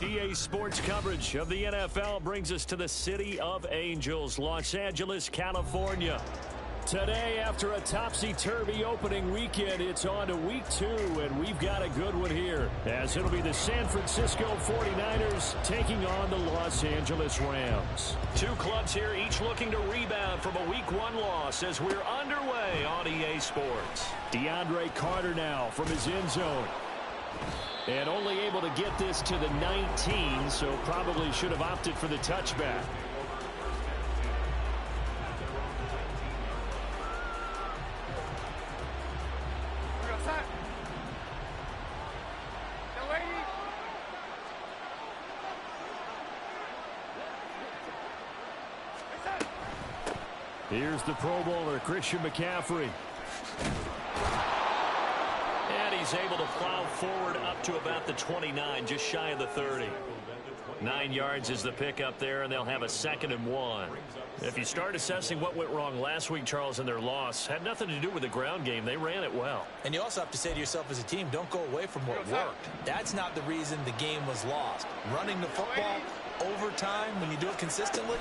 EA Sports coverage of the NFL brings us to the City of Angels, Los Angeles, California. Today, after a topsy-turvy opening weekend, it's on to week 2, and we've got a good one here, as it'll be the San Francisco 49ers taking on the Los Angeles Rams. Two clubs here, each looking to rebound from a week 1 loss as we're underway on EA Sports. DeAndre Carter now from his end zone. And only able to get this to the 19, so probably should have opted for the touchback. Here's the Pro Bowler, Christian McCaffrey. And he's able to plow forward up to about the 29, just shy of the 30. 9 yards is the pickup there, and they'll have a 2nd and 1. If you start assessing what went wrong last week, Charles, in their loss, had nothing to do with the ground game. They ran it well. And you also have to say to yourself as a team, don't go away from what worked. That's not the reason the game was lost. Running the football over time, when you do it consistently,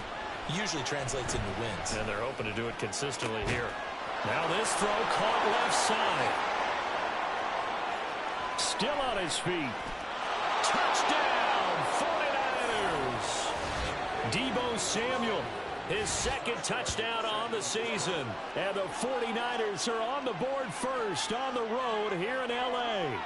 usually translates into wins. And they're hoping to do it consistently here. Now this throw caught left side. Still on his feet. Touchdown, 49ers. Deebo Samuel, his 2nd touchdown on the season. And the 49ers are on the board first on the road here in L.A.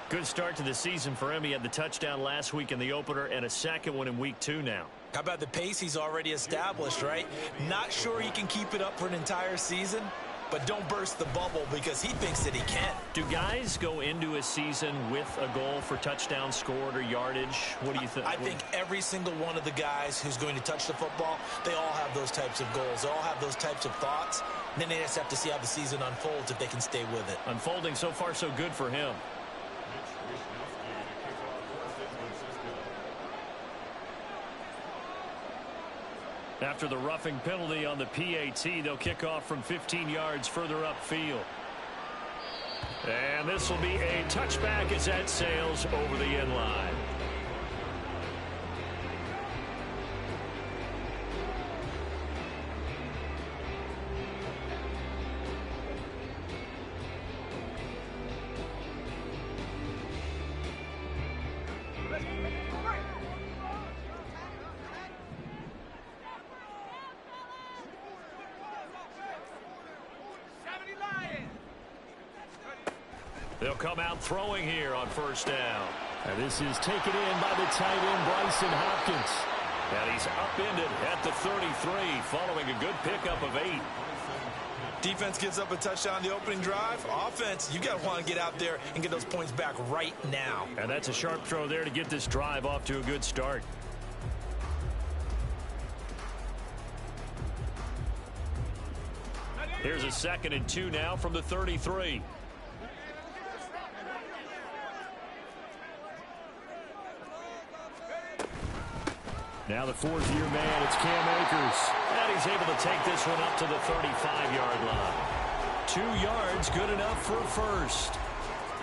Good start to the season for him. He had the touchdown last week in the opener and a 2nd one in week 2 now. How about the pace he's already established, right? Not sure he can keep it up for an entire season, but don't burst the bubble because he thinks that he can. Do guys go into a season with a goal for touchdown scored or yardage? What do you think? I think every single one of the guys who's going to touch the football, they all have those types of goals. They all have those types of thoughts. And then they just have to see how the season unfolds if they can stay with it. Unfolding so far so good for him. After the roughing penalty on the PAT, they'll kick off from 15 yards further upfield. And this will be a touchback as that sails over the end line. They'll come out throwing here on 1st down. And this is taken in by the tight end, Bryson Hopkins. And he's upended at the 33 following a good pickup of 8. Defense gives up a touchdown the opening drive. Offense, you got to want to get out there and get those points back right now. And that's a sharp throw there to get this drive off to a good start. Here's a 2nd and 2 now from the 33. Now the 4th-year man, it's Cam Akers. And he's able to take this one up to the 35-yard line. 2 yards, good enough for a first.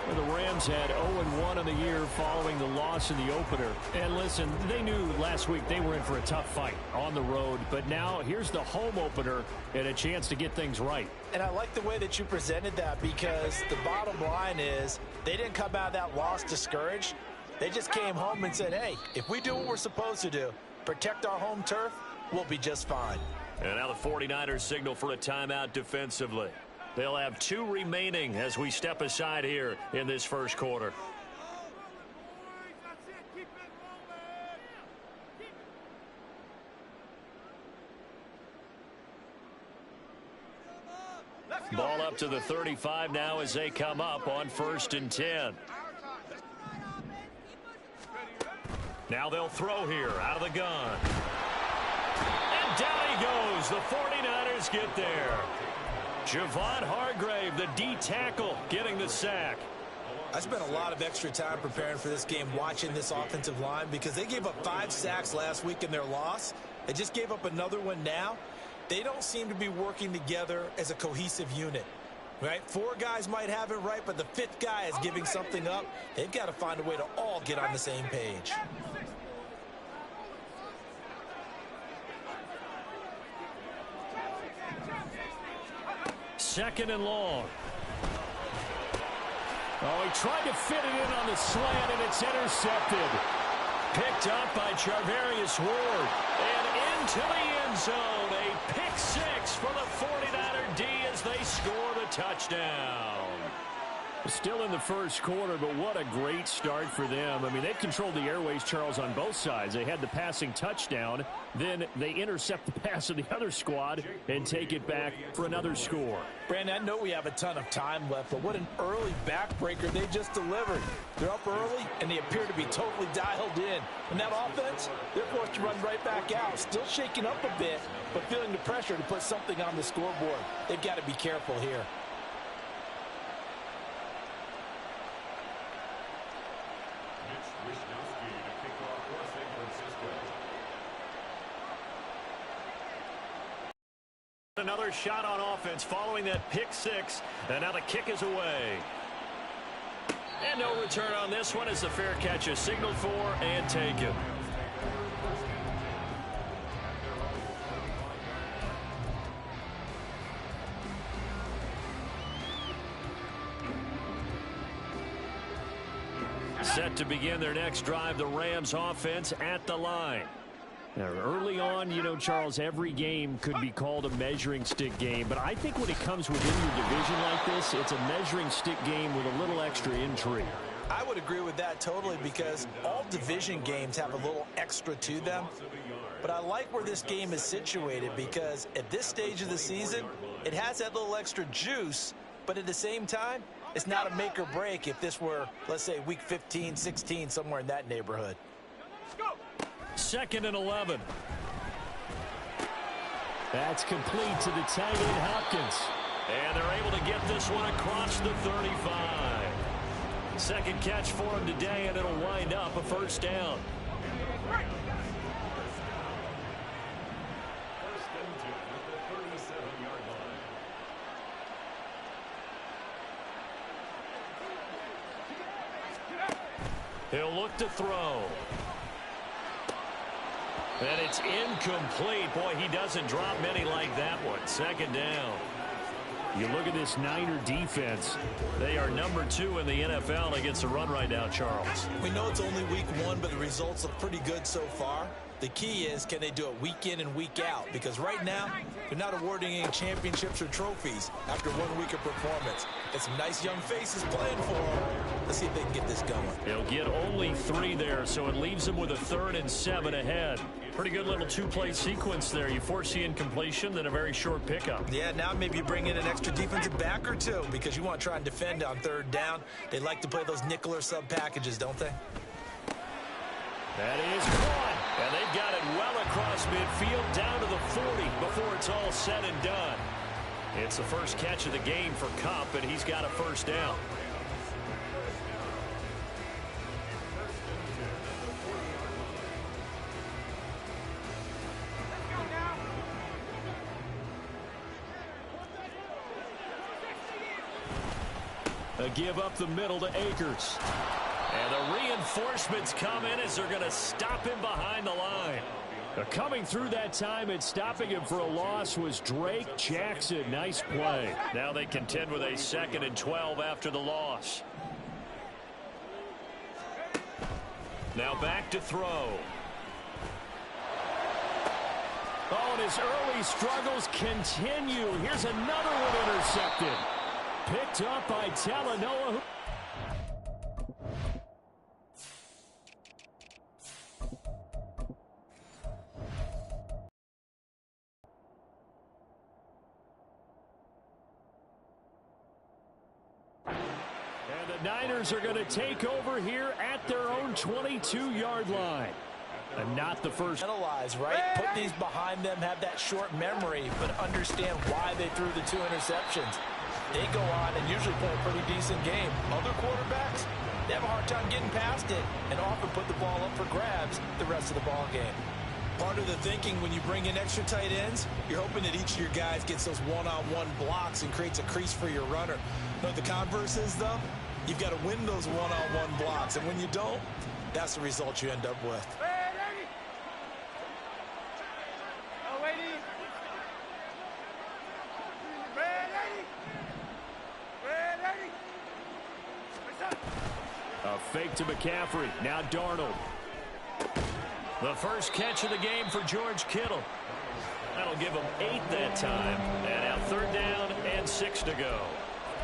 And the Rams had 0-1 in the year following the loss in the opener. And listen, they knew last week they were in for a tough fight on the road. But now here's the home opener and a chance to get things right. And I like the way that you presented that because the bottom line is they didn't come out of that loss discouraged. They just came home and said, hey, if we do what we're supposed to do, protect our home turf, we'll be just fine. And now the 49ers signal for a timeout defensively. They'll have 2 remaining as we step aside here in this first quarter. Ball up to the 35 now as they come up on 1st and 10. Now they'll throw here out of the gun. And down he goes. The 49ers get there. Javon Hargrave, the D tackle, getting the sack. I spent a lot of extra time preparing for this game, watching this offensive line, because they gave up 5 sacks last week in their loss. They just gave up another one now. They don't seem to be working together as a cohesive unit. Right? 4 guys might have it right, but the 5th guy is giving something up. They've got to find a way to all get on the same page. Second and long. Oh, he tried to fit it in on the slant, and it's intercepted. Picked up by Charvarius Ward. And into the end zone. A pick 6 for the 49er D as they score the touchdown. Still in the first quarter, but what a great start for them. I mean, they've controlled the airways, Charles, on both sides. They had the passing touchdown. Then they intercept the pass of the other squad and take it back for another score. Brandon, I know we have a ton of time left, but what an early backbreaker they just delivered. They're up early, and they appear to be totally dialed in. And that offense, they're forced to run right back out, still shaking up a bit, but feeling the pressure to put something on the scoreboard. They've got to be careful here. Another shot on offense following that pick 6, and now the kick is away. And no return on this one as the fair catch is signaled for and taken. Set to begin their next drive, the Rams offense at the line. Now, early on, you know, Charles, every game could be called a measuring stick game. But I think when it comes within your division like this, it's a measuring stick game with a little extra intrigue. I would agree with that totally because all division games have a little extra to them. But I like where this game is situated because at this stage of the season, it has that little extra juice. But at the same time, it's not a make or break if this were, let's say, week 15, 16, somewhere in that neighborhood. Second and 11. That's complete to the tight end, Hopkins. And they're able to get this one across the 35. Second catch for him today, and it'll wind up a first down. He'll look to throw. And it's incomplete. Boy, he doesn't drop many like that one. Second down. You look at this Niner defense. They are number 2 in the NFL against the run right now, Charles. We know it's only week 1, but the results look pretty good so far. The key is, can they do it week in and week out? Because right now, they're not awarding any championships or trophies after 1 week of performance. Got some nice young faces playing for them. Let's see if they can get this going. They'll get only 3 there, so it leaves them with a 3rd and 7 ahead. Pretty good little 2-play sequence there. You foresee incompletion, then a very short pickup. Yeah, now maybe you bring in an extra defensive back or 2 because you want to try and defend on 3rd down. They like to play those nickel or sub packages, don't they? That is caught, and they've got it well across midfield down to the 40 before it's all said and done. It's the first catch of the game for Kupp, and he's got a first down. A give up the middle to Akers. And the reinforcements come in as they're going to stop him behind the line. Coming through that time and stopping him for a loss was Drake Jackson. Nice play. Now they contend with a 2nd and 12 after the loss. Now back to throw. Oh, and his early struggles continue. Here's another one intercepted. Picked up by Talanoa. Niners are going to take over here at their own 22-yard line. And not the first. Analyze, right? Put these behind them, have that short memory, but understand why they threw the 2 interceptions. They go on and usually play a pretty decent game. Other quarterbacks, they have a hard time getting past it and often put the ball up for grabs the rest of the ball game. Part of the thinking when you bring in extra tight ends, you're hoping that each of your guys gets those one-on-one blocks and creates a crease for your runner. You know what the converse is, though? You've got to win those one-on-one blocks, and when you don't, that's the result you end up with. A fake to McCaffrey. Now Darnold. The first catch of the game for George Kittle. That'll give him 8 that time. And now 3rd down and 6 to go.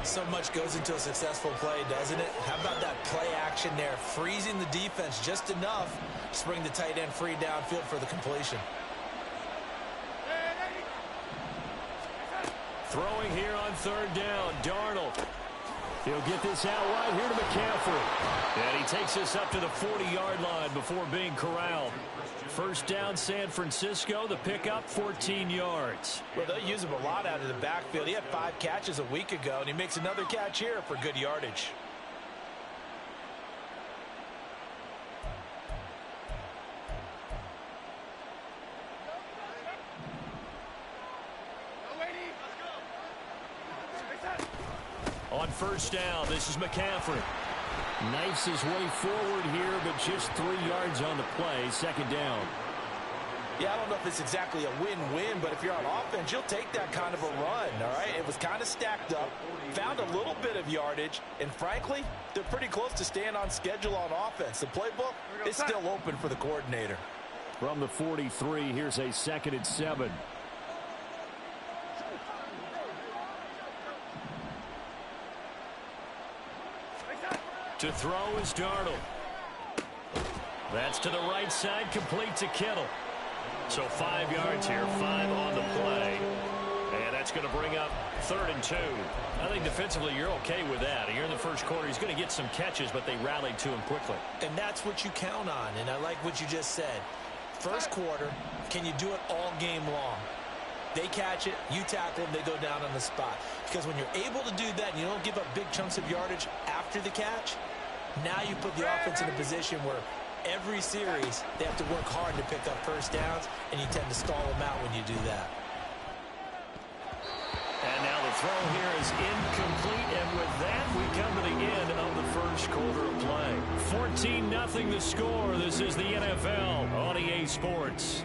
So much goes into a successful play, doesn't it? How about that play action there? Freezing the defense just enough to bring the tight end free downfield for the completion. Throwing here on 3rd down. Darnold. He'll get this out wide here to McCaffrey. And he takes this up to the 40-yard line before being corralled. First down, San Francisco. The pickup, 14 yards. Well, they'll use him a lot out of the backfield. He had 5 catches a week ago, and he makes another catch here for good yardage. On first down, this is McCaffrey. Knifes his way forward here, but just 3 yards on the play. 2nd down. Yeah, I don't know if it's exactly a win-win, but if you're on offense, you'll take that kind of a run, all right? It was kind of stacked up, found a little bit of yardage, and frankly, they're pretty close to staying on schedule on offense. The playbook is still open for the coordinator. From the 43, here's a 2nd and 7. To throw is Darnold. That's to the right side, complete to Kittle. So 5 yards here, 5 on the play. And that's going to bring up 3rd and 2. I think defensively you're okay with that. Here in the first quarter, he's going to get some catches, but they rallied to him quickly. And that's what you count on, and I like what you just said. First quarter, can you do it all game long? They catch it, you tackle them, they go down on the spot. Because when you're able to do that and you don't give up big chunks of yardage after the catch, now you put the offense in a position where every series they have to work hard to pick up first downs, and you tend to stall them out when you do that. And now the throw here is incomplete, and with that we come to the end of the first quarter of play. 14-0 the score. This is the NFL on EA Sports.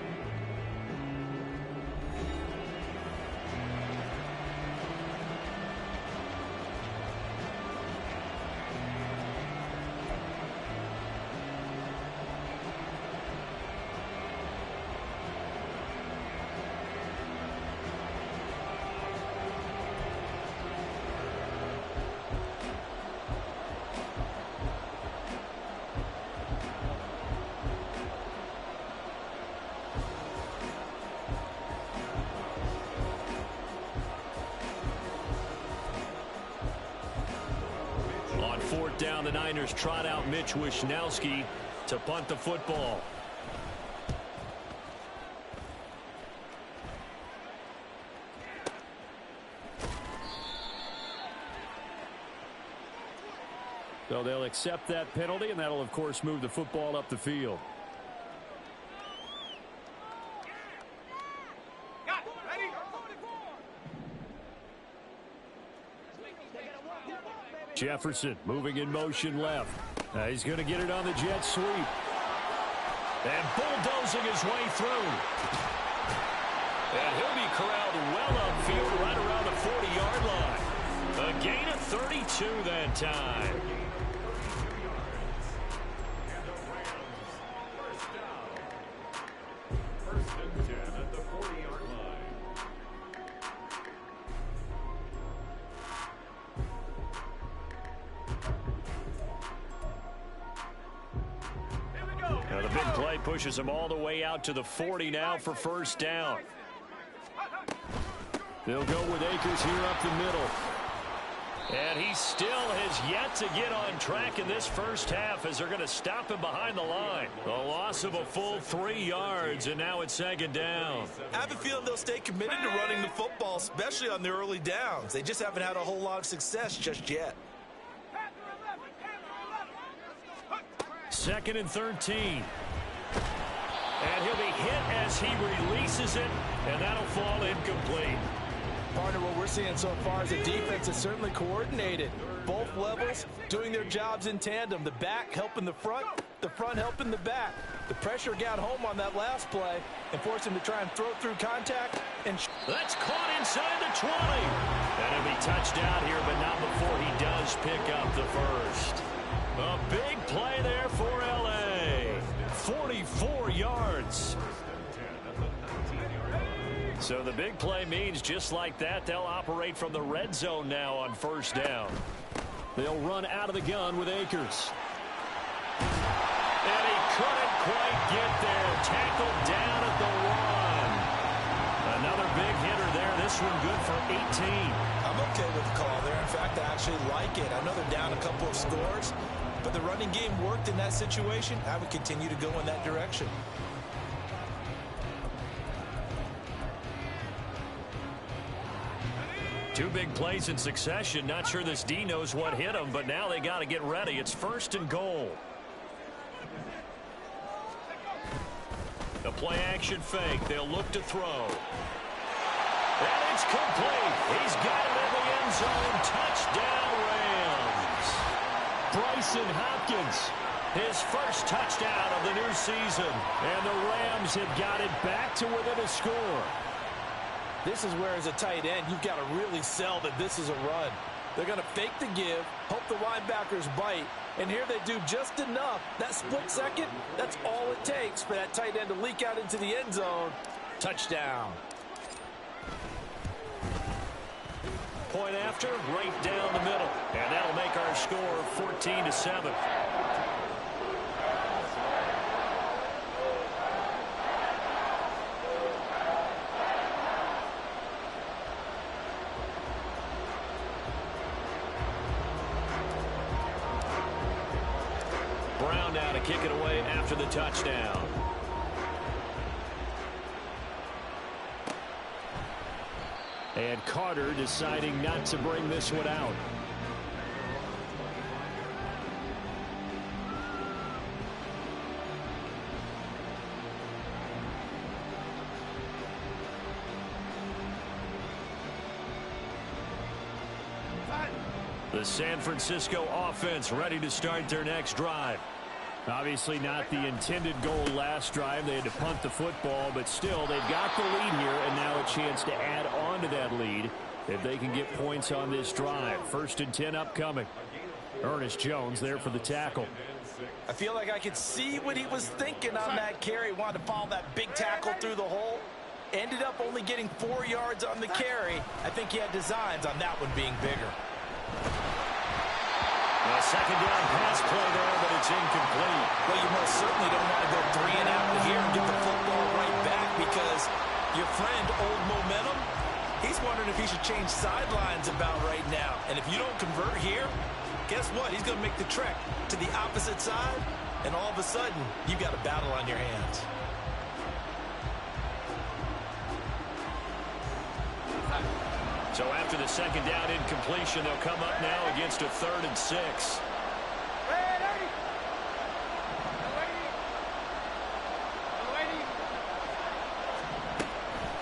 On 4th down, the Niners trot out Mitch Wishnowsky to punt the football. So they'll accept that penalty, and that'll, of course, move the football up the field. Jefferson moving in motion left. He's going to get it on the jet sweep. And bulldozing his way through. And he'll be corralled well upfield right around the 40-yard line. A gain of 32 that time. Now the big play pushes him all the way out to the 40 now for first down. They'll go with Akers here up the middle. And he still has yet to get on track in this first half as they're going to stop him behind the line. A loss of a full 3 yards, and now it's 2nd down. I have a feeling they'll stay committed to running the football, especially on the early downs. They just haven't had a whole lot of success just yet. 2nd and 13. And he'll be hit as he releases it, and that'll fall incomplete. Partner, what we're seeing so far is the defense is certainly coordinated. Both levels doing their jobs in tandem. The back helping the front helping the back. The pressure got home on that last play and forced him to try and throw through contact. And that's caught inside the 20. That'll be touched out here, but not before he does pick up the first. A big play there for L.A. 44 yards. So the big play means just like that, they'll operate from the red zone now on first down. They'll run out of the gun with Akers. And he couldn't quite get there. Tackled down at the 1. Another big hitter there. This one good for 18. I'm okay with the call there. In fact, I actually like it. I know they're down a couple of scores, but the running game worked in that situation. I would continue to go in that direction. Two big plays in succession. Not sure this D knows what hit him, but now they got to get ready. It's first and goal. The play-action fake. They'll look to throw. And it's complete. He's got it in the end zone. Touchdown, Rams. Bryson Hopkins, his first touchdown of the new season. And the Rams have got it back to within a score. This is where, as a tight end, you've got to really sell that this is a run. They're going to fake the give, hope the linebackers bite, and here they do just enough. That split second, that's all it takes for that tight end to leak out into the end zone. Touchdown. Point after, right down the middle. And that'll make our score 14-7. Brown now to kick it away after the touchdown. And Carter deciding not to bring this one out. The San Francisco offense ready to start their next drive. Obviously not the intended goal last drive. They had to punt the football, but still they've got the lead here, and now a chance to add on to that lead if they can get points on this drive. 1st and 10 upcoming. Ernest Jones there for the tackle. I feel like I could see what he was thinking on that carry. Wanted to follow that big tackle through the hole. Ended up only getting 4 yards on the carry. I think he had designs on that one being bigger. A second down pass play there, but it's incomplete. Well, you most certainly don't want to go 3 and out here and get the football right back, because your friend, Old Momentum, he's wondering if he should change sidelines about right now. And if you don't convert here, guess what? He's going to make the trek to the opposite side, and all of a sudden, you've got a battle on your hands. So after the second down incompletion, they'll come up now against a 3rd and 6.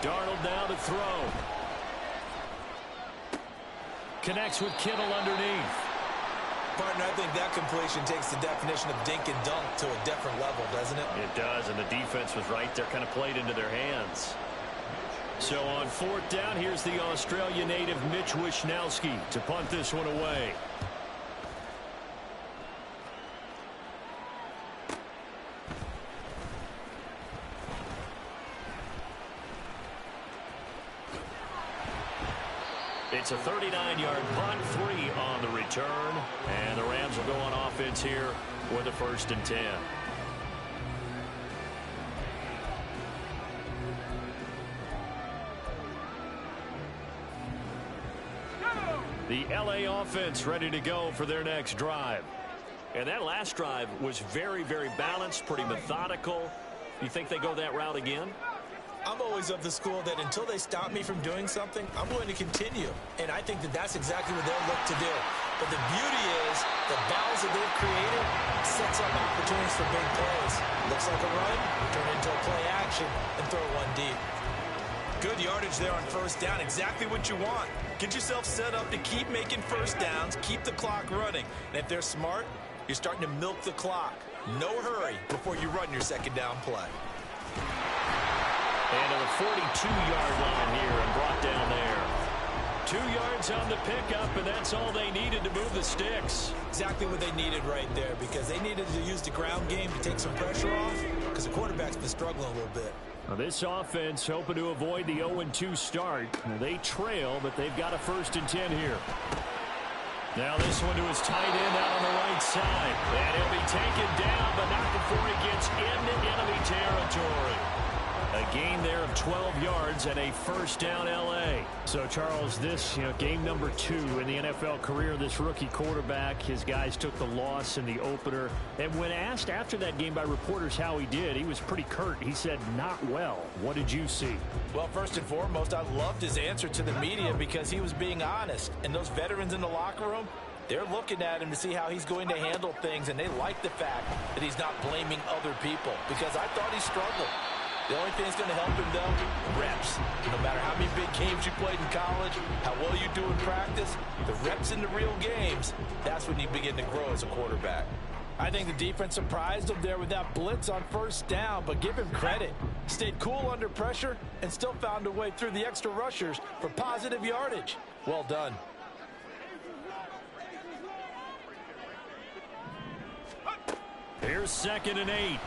Darnold now to throw. Connects with Kittle underneath. Partner, I think that completion takes the definition of dink and dunk to a different level, doesn't it? It does, and the defense was right there, kind of played into their hands. So on 4th down, here's the Australia native Mitch Wishnowsky to punt this one away. It's a 39-yard punt, 3 on the return, and the Rams will go on offense here with a 1st and 10. The L.A. offense ready to go for their next drive. And that last drive was very, very balanced, pretty methodical. You think they go that route again? I'm always of the school that until they stop me from doing something, I'm going to continue. And I think that that's exactly what they'll look to do. But the beauty is the balance that they've created sets up opportunities for big plays. Looks like a run, turn into a play action, and throw good yardage there on first down. Exactly what you want. Get yourself set up to keep making first downs, keep the clock running. And if they're smart, you're starting to milk the clock. No hurry before you run your second down play. And to the 42-yard line here and brought down there. 2 yards on the pickup, and that's all they needed to move the sticks. Exactly what they needed right there, because they needed to use the ground game to take some pressure off, because the quarterback's been struggling a little bit. Now this offense hoping to avoid the 0-2 start. They trail, but they've got a 1st and 10 here. Now this one to his tight end out on the right side. And he'll be taken down, but not before he gets into enemy territory. A gain there of 12 yards and a 1st down L.A. So, Charles, this game number 2 in the NFL career of this rookie quarterback. His guys took the loss in the opener. And when asked after that game by reporters how he did, he was pretty curt. He said, not well. What did you see? Well, first and foremost, I loved his answer to the media because he was being honest. And those veterans in the locker room, they're looking at him to see how he's going to handle things. And they like the fact that he's not blaming other people, because I thought he struggled. The only thing that's going to help him, though, reps. No matter how many big games you played in college, how well you do in practice, the reps in the real games, that's when you begin to grow as a quarterback. I think the defense surprised him there with that blitz on first down, but give him credit. Stayed cool under pressure and still found a way through the extra rushers for positive yardage. Well done. Here's 2nd and 8.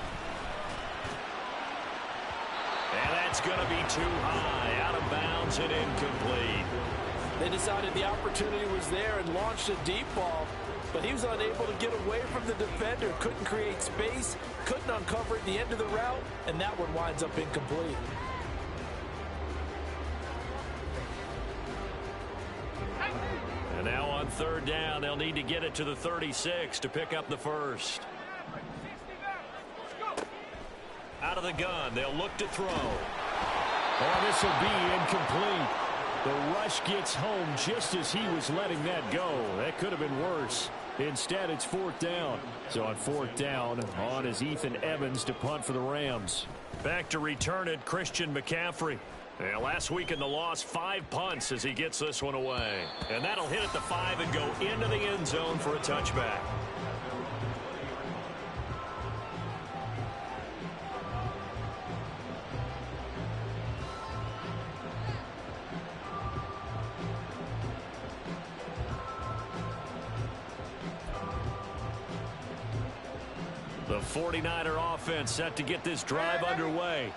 And that's going to be too high, out of bounds and incomplete. They decided the opportunity was there and launched a deep ball, but he was unable to get away from the defender, couldn't create space, couldn't uncover at the end of the route, and that one winds up incomplete. And now on 3rd down, they'll need to get it to the 36 to pick up the 1st. Out of the gun, they'll look to throw. Oh, this will be incomplete. The rush gets home just as he was letting that go. That could have been worse. Instead, it's 4th down. So on 4th down, on is Ethan Evans to punt for the Rams. Back to return it, Christian McCaffrey. Yeah, last week in the loss, 5 punts as he gets this one away. And that'll hit at the 5 and go into the end zone for a touchback. The 49er offense set to get this drive underway.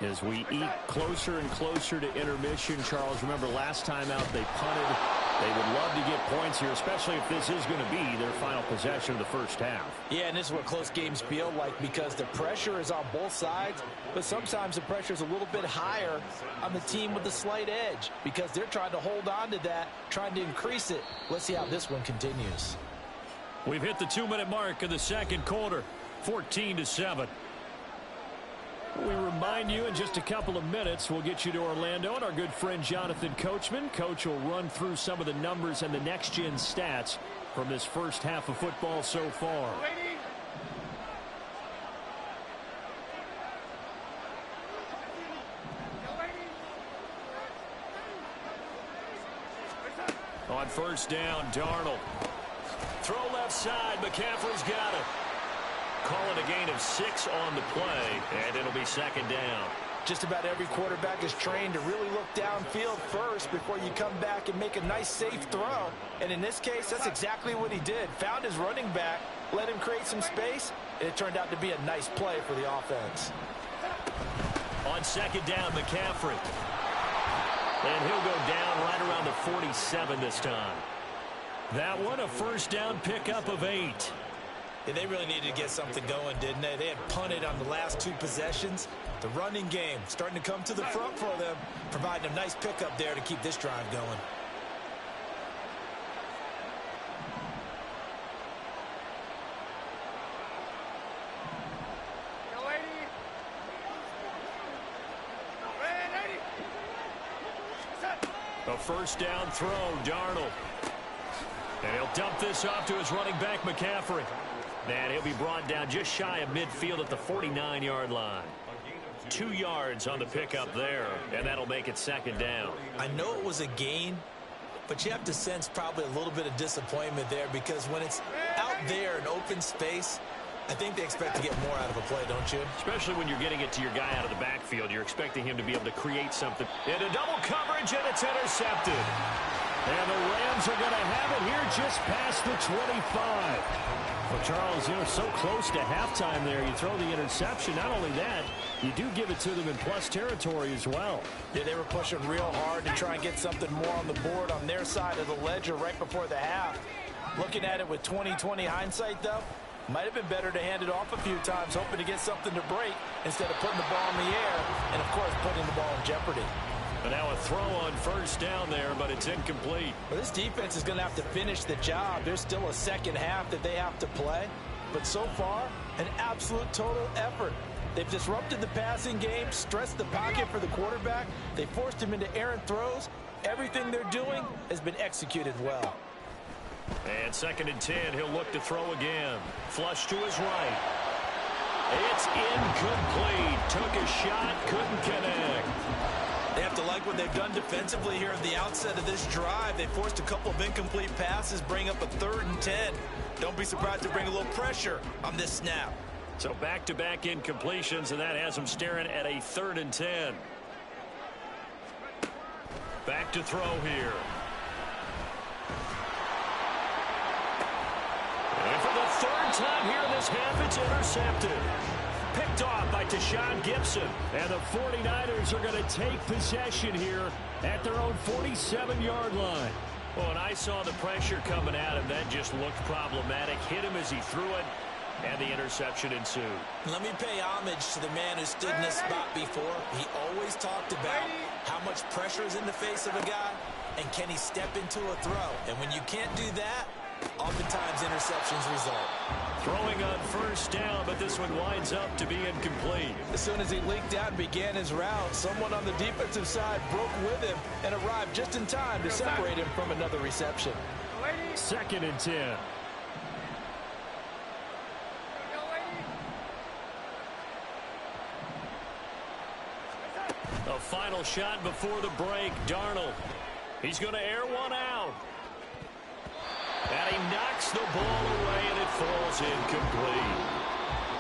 As we eat closer and closer to intermission, Charles, remember last time out they punted. They would love to get points here, especially if this is going to be their final possession of the first half. Yeah, and this is what close games feel like, because the pressure is on both sides, but sometimes the pressure is a little bit higher on the team with the slight edge, because they're trying to hold on to that, trying to increase it. Let's see how this one continues. We've hit the 2-minute mark in the second quarter, 14-7. We remind you in just a couple of minutes we'll get you to Orlando and our good friend Jonathan Coachman. Coach will run through some of the numbers and the next-gen stats from this first half of football so far. On first down, Darnold. Throw left side, McCaffrey's got it. Call it a gain of 6 on the play, and it'll be 2nd down. Just about every quarterback is trained to really look downfield first before you come back and make a nice, safe throw. And in this case, that's exactly what he did. Found his running back, let him create some space, and it turned out to be a nice play for the offense. On 2nd down, McCaffrey. And he'll go down right around the 47 this time. That one, a first down pickup of 8. Yeah, they really needed to get something going, didn't they? They had punted on the last 2 possessions. The running game starting to come to the front for them, providing a nice pickup there to keep this drive going. A first down throw, Darnold. And he'll dump this off to his running back, McCaffrey. And he'll be brought down just shy of midfield at the 49-yard line. 2 yards on the pickup there, and that'll make it second down. I know it was a gain, but you have to sense probably a little bit of disappointment there, because when it's out there in open space, I think they expect to get more out of a play, don't you? Especially when you're getting it to your guy out of the backfield. You're expecting him to be able to create something. Into double coverage, and it's intercepted. And the Rams are going to have it here just past the 25. Well, Charles, you know, so close to halftime there. You throw the interception. Not only that, you do give it to them in plus territory as well. Yeah, they were pushing real hard to try and get something more on the board on their side of the ledger right before the half. Looking at it with 20/20 hindsight, though, might have been better to hand it off a few times, hoping to get something to break instead of putting the ball in the air and, of course, putting the ball in jeopardy. And now a throw on first down there, but it's incomplete. Well, this defense is going to have to finish the job. There's still a second half that they have to play. But so far, an absolute total effort. They've disrupted the passing game, stressed the pocket for the quarterback. They forced him into errant throws. Everything they're doing has been executed well. And 2nd and 10, he'll look to throw again. Flush to his right. It's incomplete. Took a shot, couldn't connect. They have to like what they've done defensively here at the outset of this drive. They forced a couple of incomplete passes, bring up a 3rd and 10. Don't be surprised to bring a little pressure on this snap. So back-to-back incompletions, and that has them staring at a 3rd and 10. Back to throw here. And for the 3rd time here this half, it's intercepted. Picked off by Tashaun Gibson. And the 49ers are going to take possession here at their own 47-yard line. Well, and I saw the pressure coming at him. That just looked problematic. Hit him as he threw it, and the interception ensued. Let me pay homage to the man who stood in this spot before. He always talked about how much pressure is in the face of a guy, and can he step into a throw. And when you can't do that, oftentimes interceptions result. Throwing on first down, but this one winds up to be incomplete. As soon as he leaked out and began his route, someone on the defensive side broke with him and arrived just in time to separate him from another reception. 2nd and 10. A final shot before the break. Darnold. He's going to air one out. And he knocks the ball away, and it falls incomplete.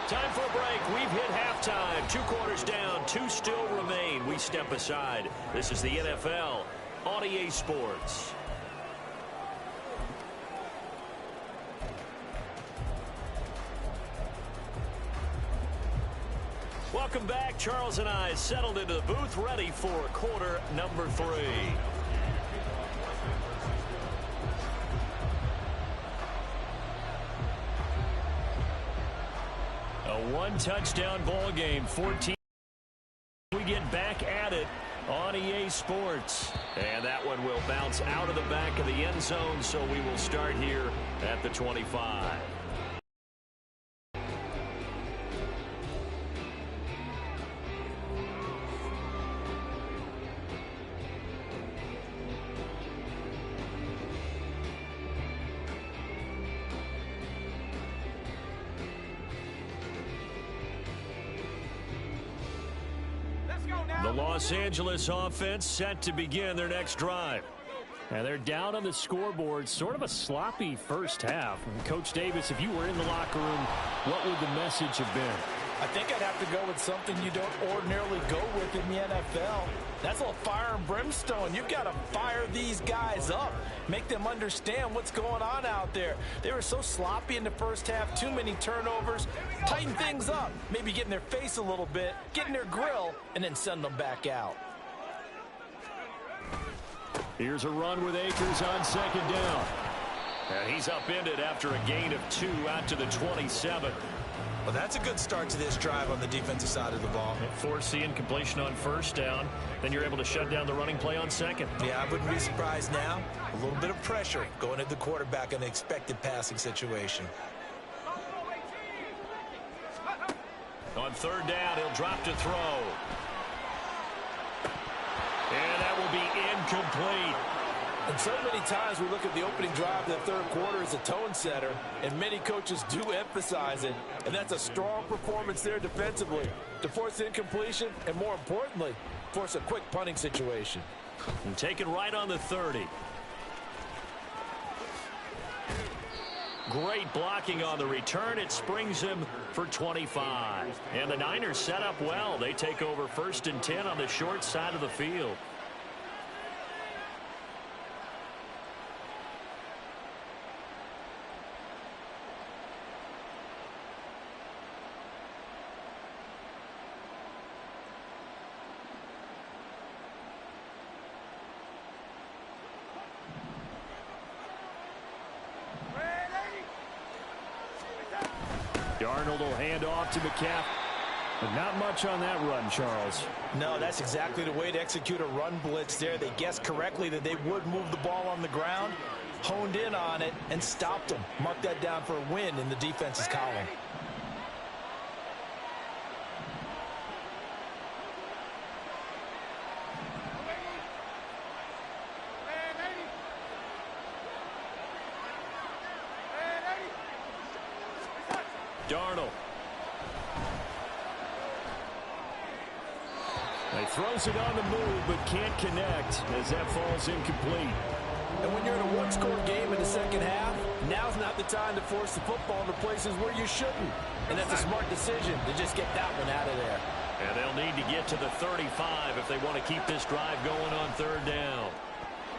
Time for a break. We've hit halftime. 2 quarters down. 2 still remain. We step aside. This is the NFL on EA Sports. Welcome back. Charles and I settled into the booth, ready for quarter number 3. A 1-touchdown ball game, 14. We get back at it on EA Sports. And that one will bounce out of the back of the end zone, so we will start here at the 25. The Los Angeles offense set to begin their next drive. And they're down on the scoreboard. Sort of a sloppy first half. And Coach Davis, if you were in the locker room, what would the message have been? I think I'd have to go with something you don't ordinarily go with in the NFL. That's a little fire and brimstone. You've got to fire these guys up. Make them understand what's going on out there. They were so sloppy in the first half. Too many turnovers. Tighten things up. Maybe get in their face a little bit. Get in their grill. And then send them back out. Here's a run with Akers on 2nd down. And he's upended after a gain of 2 out to the 27. Well, that's a good start to this drive on the defensive side of the ball. Force the incompletion on first down. Then you're able to shut down the running play on 2nd. Yeah, I wouldn't be surprised now. A little bit of pressure going at the quarterback in an expected passing situation. On 3rd down, he'll drop to throw. And that will be incomplete. And so many times we look at the opening drive of the third quarter as a tone setter, and many coaches do emphasize it. And that's a strong performance there defensively to force incompletion and, more importantly, force a quick punting situation. And take it right on the 30. Great blocking on the return. It springs him for 25. And the Niners set up well. They take over 1st and 10 on the short side of the field. Darnold will hand off to McCaffrey. But not much on that run, Charles. No, that's exactly the way to execute a run blitz there. They guessed correctly that they would move the ball on the ground, honed in on it, and stopped them. Mark that down for a win in the defense's column. Darnold. He throws it on the move, but can't connect as that falls incomplete. And when you're in a one-score game in the second half, now's not the time to force the football into places where you shouldn't. And that's a smart decision to just get that one out of there. And they'll need to get to the 35 if they want to keep this drive going on 3rd down.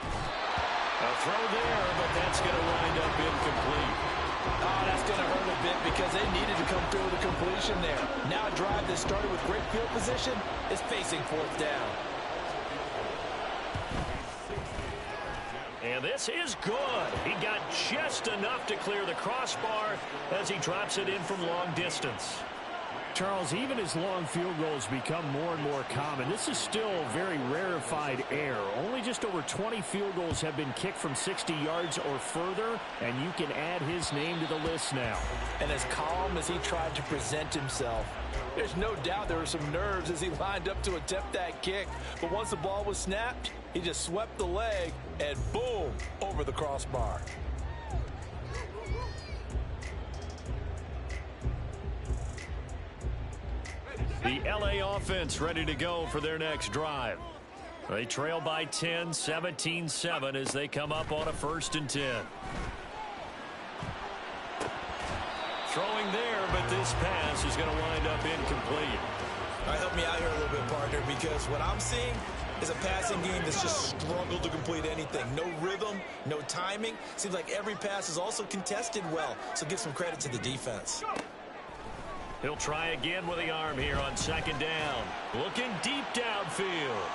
A throw there, but that's going to wind up incomplete. Oh, that's going to hurt a bit because they needed to come through with a completion there. Now a drive that started with great field position is facing 4th down. And this is good. He got just enough to clear the crossbar as he drops it in from long distance. Charles, even as long field goals become more and more common, this is still very rarefied air. Only just over 20 field goals have been kicked from 60 yards or further, and you can add his name to the list now. And as calm as he tried to present himself, there's no doubt there were some nerves as he lined up to attempt that kick. But once the ball was snapped, he just swept the leg and boom, over the crossbar. The LA offense ready to go for their next drive. They trail by 10, 17-7 as they come up on a 1st and 10. Throwing there, but this pass is going to wind up incomplete. All right, help me out here a little bit, partner, because what I'm seeing is a passing game that's just struggled to complete anything. No rhythm, no timing. Seems like every pass is also contested well, so give some credit to the defense. He'll try again with the arm here on 2nd down. Looking deep downfield.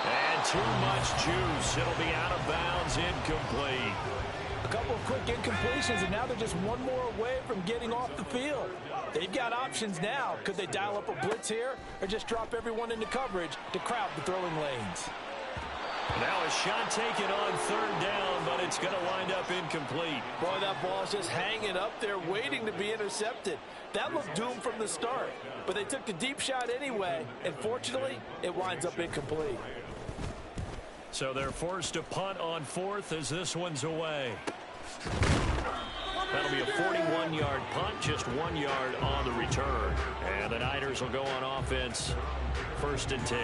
And too much juice. It'll be out of bounds, incomplete. A couple of quick incompletions, and now they're just one more away from getting off the field. They've got options now. Could they dial up a blitz here or just drop everyone into coverage to crowd the throwing lanes? Now a shot taken on 3rd down, but it's going to wind up incomplete. Boy, that ball's just hanging up there waiting to be intercepted. That looked doomed from the start, but they took the deep shot anyway, and fortunately, it winds up incomplete. So they're forced to punt on 4th as this one's away. That'll be a 41-yard punt, just 1 yard on the return. And the Niners will go on offense, 1st and 10.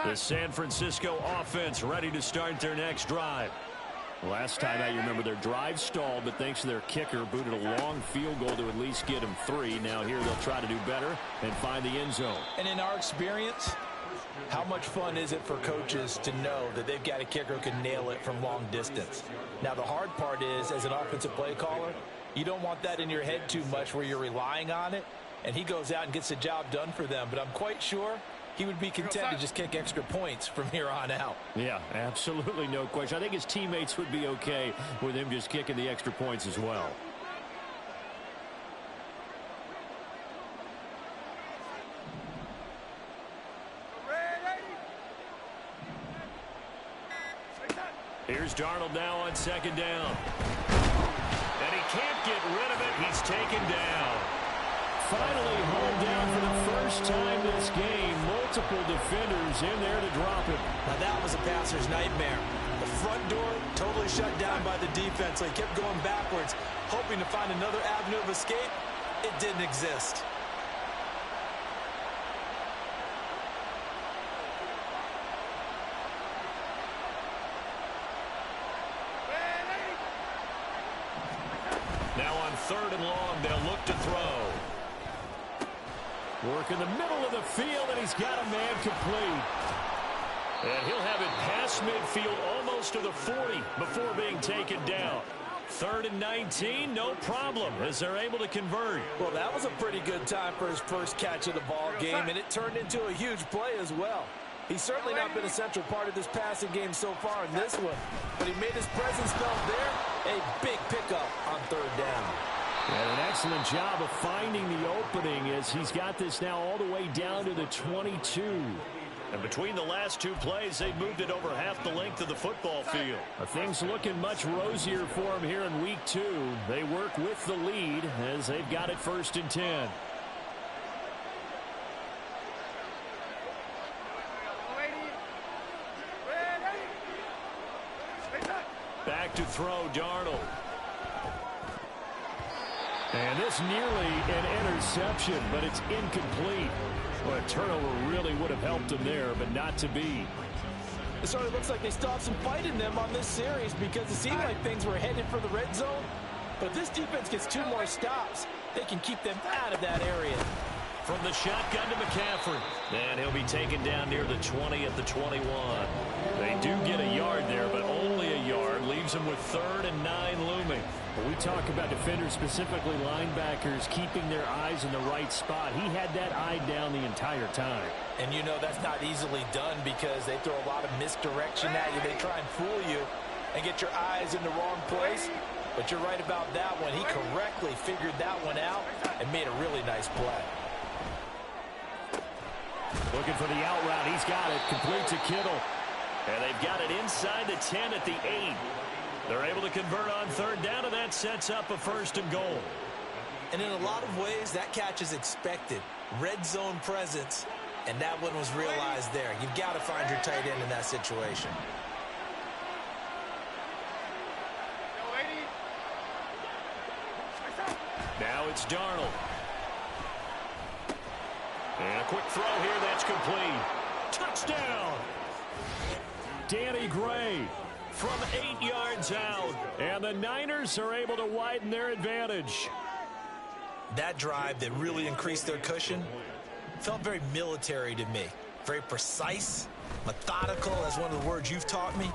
The San Francisco offense ready to start their next drive. Last time I remember their drive stalled, but thanks to their kicker, booted a long field goal to at least get them 3. Now here they'll try to do better and find the end zone. And in our experience, how much fun is it for coaches to know that they've got a kicker who can nail it from long distance? Now the hard part is, as an offensive play caller, you don't want that in your head too much where you're relying on it, and he goes out and gets the job done for them. But I'm quite sure he would be content to just kick extra points from here on out. Yeah, absolutely no question. I think his teammates would be okay with him just kicking the extra points as well. Here's Darnold now on second down. And he can't get rid of it. He's taken down. Finally hauled down for the first time this game. Multiple defenders in there to drop him. Now that was a passer's nightmare. The front door totally shut down by the defense. So he kept going backwards, hoping to find another avenue of escape. It didn't exist. Now on third and long, they'll look to throw. Work in the middle of the field, and he's got a man complete. And he'll have it past midfield almost to the 40 before being taken down. 3rd and 19, no problem, as they're able to convert. Well, that was a pretty good time for his first catch of the ball game, and it turned into a huge play as well. He's certainly not been a central part of this passing game so far in this one, but he made his presence felt there. A big pickup on 3rd down. And an excellent job of finding the opening as he's got this now all the way down to the 22. And between the last two plays, they've moved it over half the length of the football field. Things looking much rosier for him here in week 2. They work with the lead as they've got it 1st and 10. Back to throw, Darnold. And this nearly an interception, but it's incomplete. Well, a turnover really would have helped him there, but not to be. It sort of looks like they still have some fight in them on this series because it seemed like things were headed for the red zone. But if this defense gets 2 more stops, they can keep them out of that area. From the shotgun to McCaffrey. And he'll be taken down near the 20 at the 21. They do get a yard there, but only a yard. Leaves them with 3rd and 9 looming. When we talk about defenders, specifically linebackers, keeping their eyes in the right spot, he had that eye down the entire time. And you know that's not easily done because they throw a lot of misdirection at you. They try and fool you and get your eyes in the wrong place. But you're right about that one. He correctly figured that one out and made a really nice play. Looking for the out route. He's got it. Complete to Kittle. And they've got it inside the 10 at the 8. They're able to convert on 3rd down, and that sets up a 1st and goal. And in a lot of ways, that catch is expected. Red zone presence, and that one was realized there. You've got to find your tight end in that situation. Now it's Darnold. And a quick throw here, that's complete. Touchdown! Danny Gray from 8 yards out. And the Niners are able to widen their advantage. That drive that really increased their cushion felt very military to me. Very precise, methodical, that's one of the words you've taught me.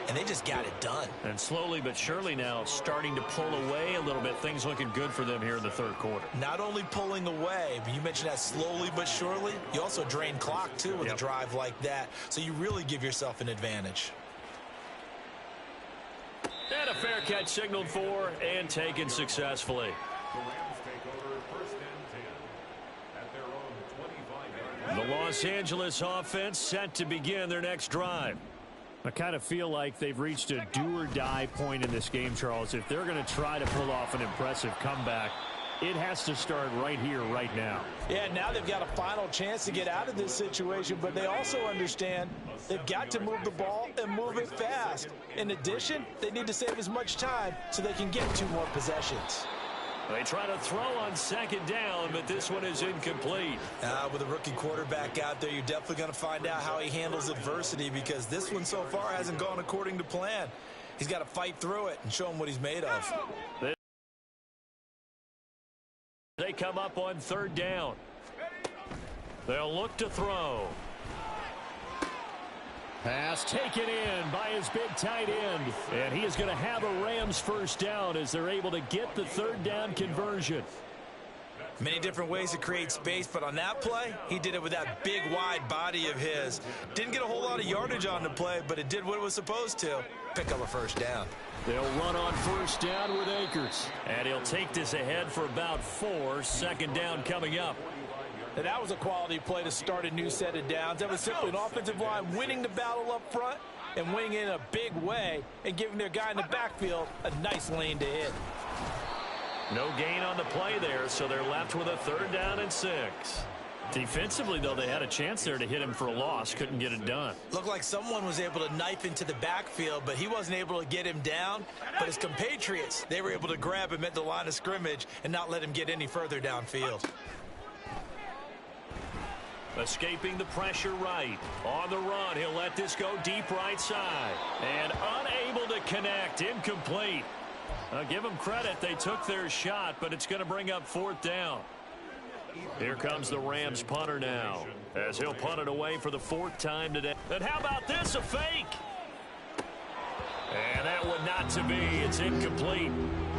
And they just got it done. And slowly but surely now starting to pull away a little bit. Things looking good for them here in the 3rd quarter. Not only pulling away, but you mentioned that slowly but surely. You also drain clock, too, with a drive like that. So you really give yourself an advantage. And a fair catch signaled for and taken successfully. The Los Angeles offense set to begin their next drive. I kind of feel like they've reached a do-or-die point in this game, Charles. If they're going to try to pull off an impressive comeback, it has to start right here, right now. Yeah, now they've got a final chance to get out of this situation, but they also understand they've got to move the ball and move it fast. In addition, they need to save as much time so they can get 2 more possessions. They try to throw on 2nd down, but this one is incomplete. With a rookie quarterback out there, you're definitely going to find out how he handles adversity because this one so far hasn't gone according to plan. He's got to fight through it and show him what he's made of. They come up on 3rd down. They'll look to throw. Pass taken in by his big tight end. And he is going to have a Rams 1st down as they're able to get the 3rd down conversion. Many different ways to create space, but on that play, he did it with that big, wide body of his. Didn't get a whole lot of yardage on the play, but it did what it was supposed to. Pick up a 1st down. They'll run on 1st down with Akers. And he'll take this ahead for about 4. 2nd down coming up. And that was a quality play to start a new set of downs. That was simply an offensive line winning the battle up front and wing in a big way and giving their guy in the backfield a nice lane to hit. No gain on the play there, so they're left with a 3rd down and 6. Defensively, though, they had a chance there to hit him for a loss. Couldn't get it done. Looked like someone was able to knife into the backfield, but he wasn't able to get him down. But his compatriots, they were able to grab him at the line of scrimmage and not let him get any further downfield. Escaping the pressure right. On the run, he'll let this go deep right side. And unable to connect. Incomplete. Give them credit. They took their shot, but it's going to bring up 4th down. Here comes the Rams punter now, as he'll punt it away for the 4th time today. And how about this, a fake? And that one not to be. It's incomplete.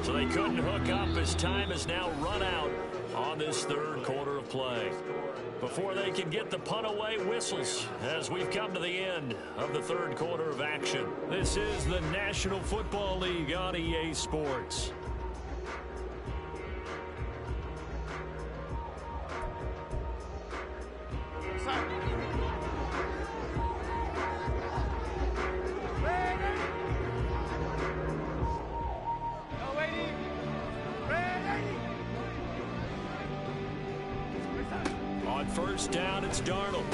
So they couldn't hook up as time has now run out on this 3rd quarter of play. Before they can get the punt away, whistles as we've come to the end of the 3rd quarter of action. This is the National Football League on EA Sports. On 1st down, it's Darnold.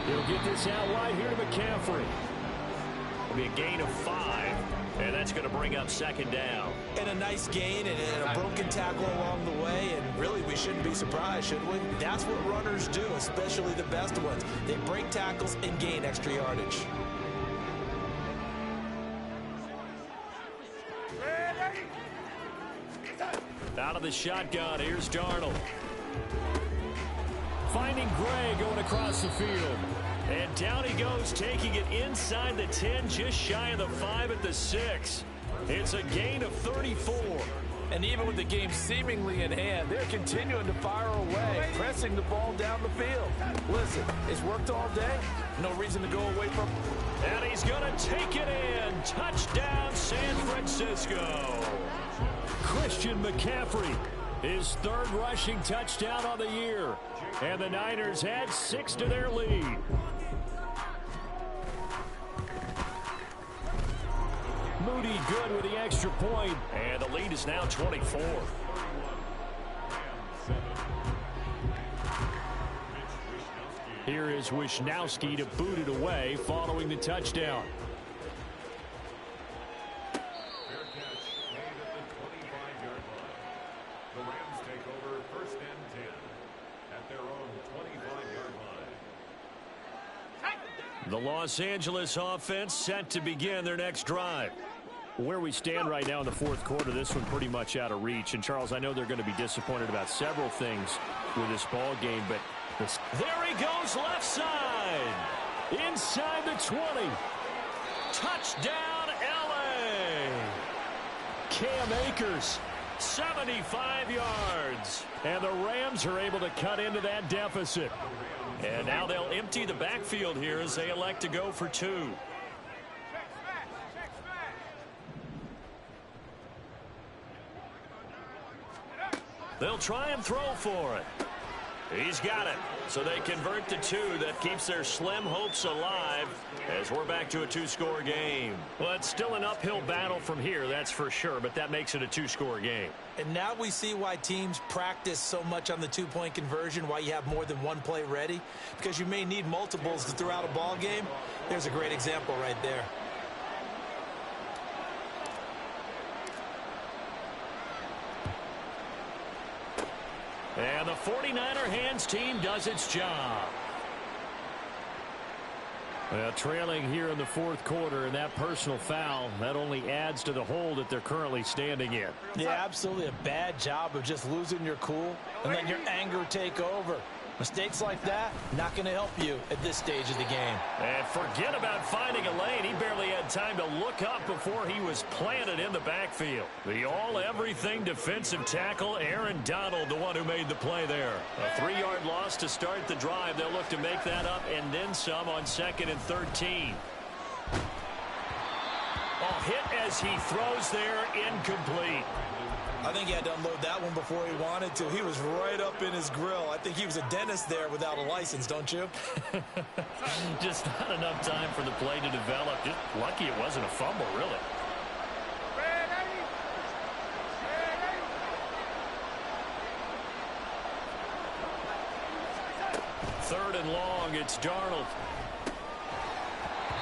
He'll get this out wide here to McCaffrey. It'll be a gain of 5, and that's going to bring up 2nd down. And a nice gain and a broken tackle along the way, and really we shouldn't be surprised, should we? That's what runners do, especially the best ones. They break tackles and gain extra yardage. Out of the shotgun, here's Darnold. Finding Gray going across the field. And down he goes, taking it inside the 10, just shy of the 5 at the 6. It's a gain of 34. And even with the game seemingly in hand, they're continuing to fire away, pressing the ball down the field. Listen, it's worked all day. No reason to go away from it. And he's going to take it in. Touchdown, San Francisco. Christian McCaffrey, his 3rd rushing touchdown on the year. And the Niners add 6 to their lead. Moody good with the extra point. And the lead is now 24. Here is Wishnowsky to boot it away following the touchdown. The Los Angeles offense set to begin their next drive. Where we stand right now in the 4th quarter, this one pretty much out of reach. And, Charles, I know they're going to be disappointed about several things with this ball game, but there he goes left side. Inside the 20. Touchdown, L.A. Cam Akers, 75 yards. And the Rams are able to cut into that deficit. And now they'll empty the backfield here as they elect to go for 2. They'll try and throw for it. He's got it. So they convert to 2. That keeps their slim hopes alive as we're back to a 2-score game. Well, it's still an uphill battle from here, that's for sure, but that makes it a 2-score game. And now we see why teams practice so much on the 2-point conversion, why you have more than one play ready, because you may need multiples throughout a ball game. There's a great example right there. And the 49er hands team does its job. Well, trailing here in the 4th quarter, and that personal foul, that only adds to the hole that they're currently standing in. Yeah, absolutely a bad job of just losing your cool and letting your anger take over. Mistakes like that, not going to help you at this stage of the game. And forget about finding a lane. He barely had time to look up before he was planted in the backfield. The all-everything defensive tackle, Aaron Donald, the one who made the play there. A 3-yard loss to start the drive. They'll look to make that up and then some on 2nd and 13. ball hit as he throws there, incomplete. I think he had to unload that one before he wanted to. He was right up in his grill. I think he was a dentist there without a license, don't you? Just not enough time for the play to develop. Just lucky it wasn't a fumble, really. Third and long, it's Darnold.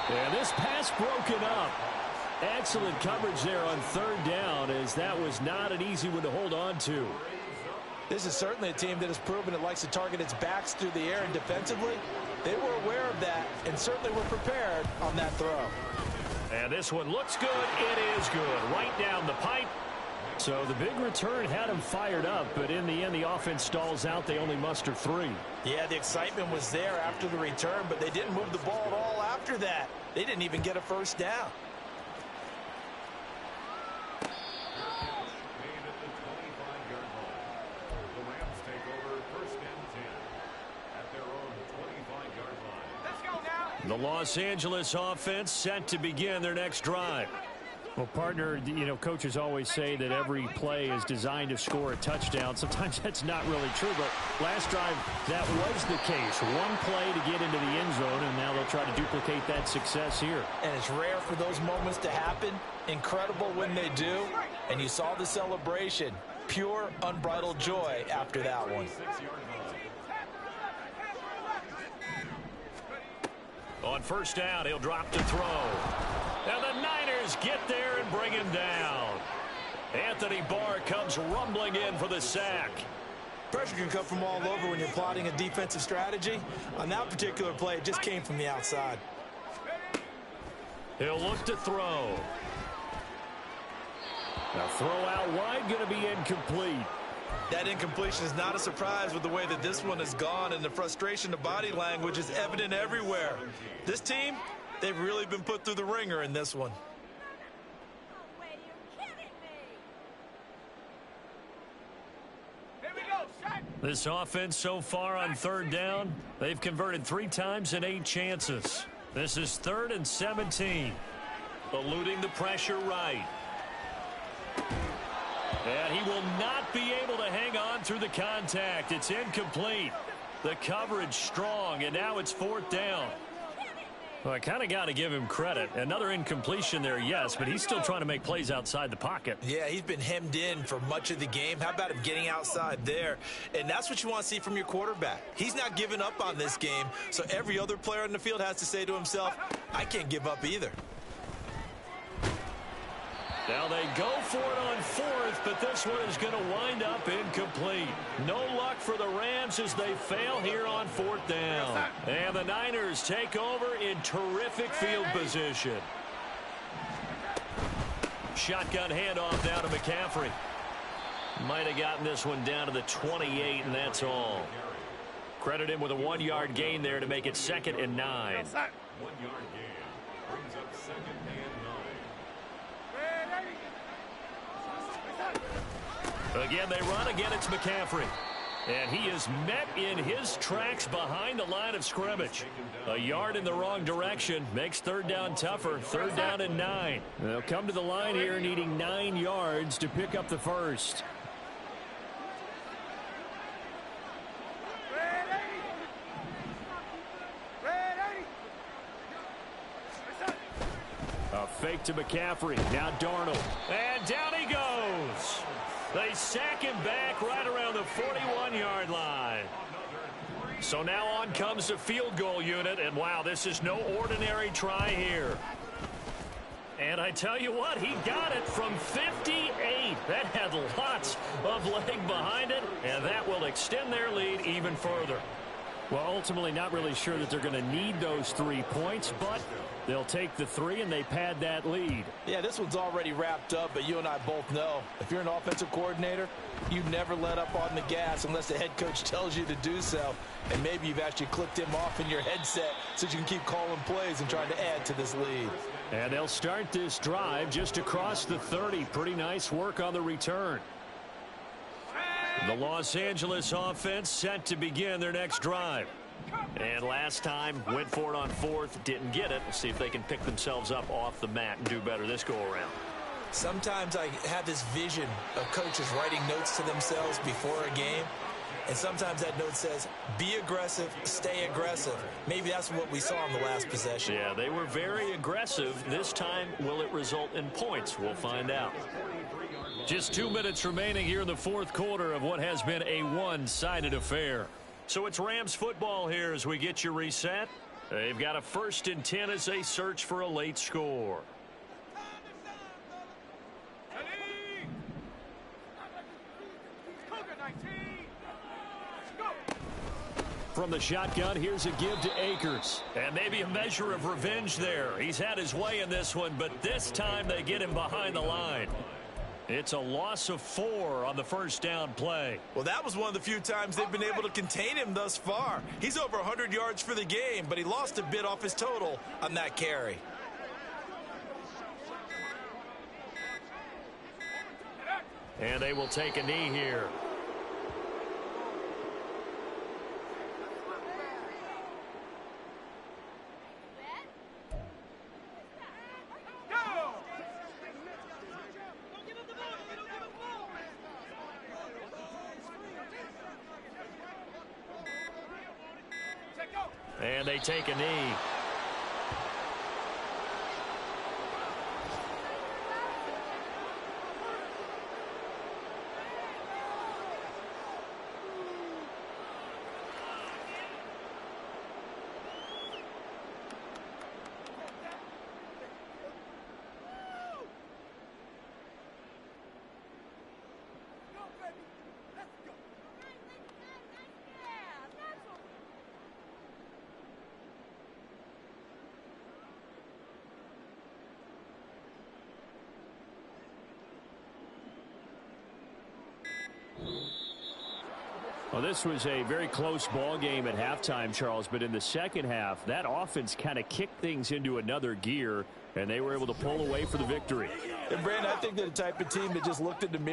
And this pass broken up. Excellent coverage there on third down, as that was not an easy one to hold on to. This is certainly a team that has proven it likes to target its backs through the air, and defensively, they were aware of that and certainly were prepared on that throw. And this one looks good. It is good. Right down the pipe. So the big return had him fired up, but in the end, the offense stalls out. They only muster 3. Yeah, the excitement was there after the return, but they didn't move the ball at all after that. They didn't even get a first down. The Los Angeles offense set to begin their next drive. Well, partner, you know, coaches always say that every play is designed to score a touchdown. Sometimes that's not really true, but last drive, that was the case. One play to get into the end zone, and now they'll try to duplicate that success here. And it's rare for those moments to happen. Incredible when they do. And you saw the celebration. Pure, unbridled joy after that one. On first down, he'll drop to throw. And the Niners get there and bring him down. Anthony Barr comes rumbling in for the sack. Pressure can come from all over when you're plotting a defensive strategy. On that particular play, it just came from the outside. He'll look to throw. Now throw out wide, going to be incomplete. That incompletion is not a surprise with the way that this one has gone, and the frustration of body language is evident everywhere. This team, they've really been put through the ringer in this one. This offense so far on third down, they've converted 3 times in 8 chances. This is 3rd and 17. Eluding the pressure right. And he will not be able to hang on through the contact. It's incomplete. The coverage strong, and now it's 4th down. Well, I kind of got to give him credit. Another incompletion there, yes, but he's still trying to make plays outside the pocket. Yeah, he's been hemmed in for much of the game. How about him getting outside there? And that's what you want to see from your quarterback. He's not giving up on this game, so every other player in the field has to say to himself, I can't give up either. Now they go for it on 4th, but this one is going to wind up incomplete. No luck for the Rams as they fail here on 4th down. And the Niners take over in terrific field position. Shotgun handoff down to McCaffrey. Might have gotten this one down to the 28, and that's all. Credit him with a 1-yard gain there to make it 2nd and 9. 1-yard gain brings up 2nd and 9. Again, they run. Again, it's McCaffrey. And he is met in his tracks behind the line of scrimmage. A yard in the wrong direction makes 3rd down tougher. 3rd down and 9. They'll come to the line here needing 9 yards to pick up the first. A fake to McCaffrey. Now Darnold. And down he goes. They sack him back right around the 41-yard line. So now on comes the field goal unit. And, wow, this is no ordinary try here. And I tell you what, he got it from 58. That had lots of leg behind it. And that will extend their lead even further. Well, ultimately not really sure that they're going to need those 3 points, but they'll take the 3 and they pad that lead. Yeah, this one's already wrapped up, but you and I both know if you're an offensive coordinator, you never let up on the gas unless the head coach tells you to do so. And maybe you've actually clicked him off in your headset so you can keep calling plays and trying to add to this lead. And they'll start this drive just across the 30. Pretty nice work on the return. The Los Angeles offense set to begin their next drive. And last time, went for it on fourth, didn't get it. Let's see if they can pick themselves up off the mat and do better this go-around. Sometimes I have this vision of coaches writing notes to themselves before a game, and sometimes that note says, be aggressive, stay aggressive. Maybe that's what we saw in the last possession. Yeah, they were very aggressive. This time, will it result in points? We'll find out. Just 2 minutes remaining here in the fourth quarter of what has been a one-sided affair. So it's Rams football here as we get you reset. They've got a 1st and 10 as they search for a late score. From the shotgun, here's a give to Akers. And maybe a measure of revenge there. He's had his way in this one, but this time they get him behind the line. It's a loss of 4 on the first down play. Well, that was one of the few times they've been able to contain him thus far. He's over 100 yards for the game, but he lost a bit off his total on that carry. And they will take a knee here. And they take a knee. Well, this was a very close ball game at halftime, Charles, but in the second half, that offense kind of kicked things into another gear, and they were able to pull away for the victory. And, Brandon, I think they're the type of team that just looked in the mirror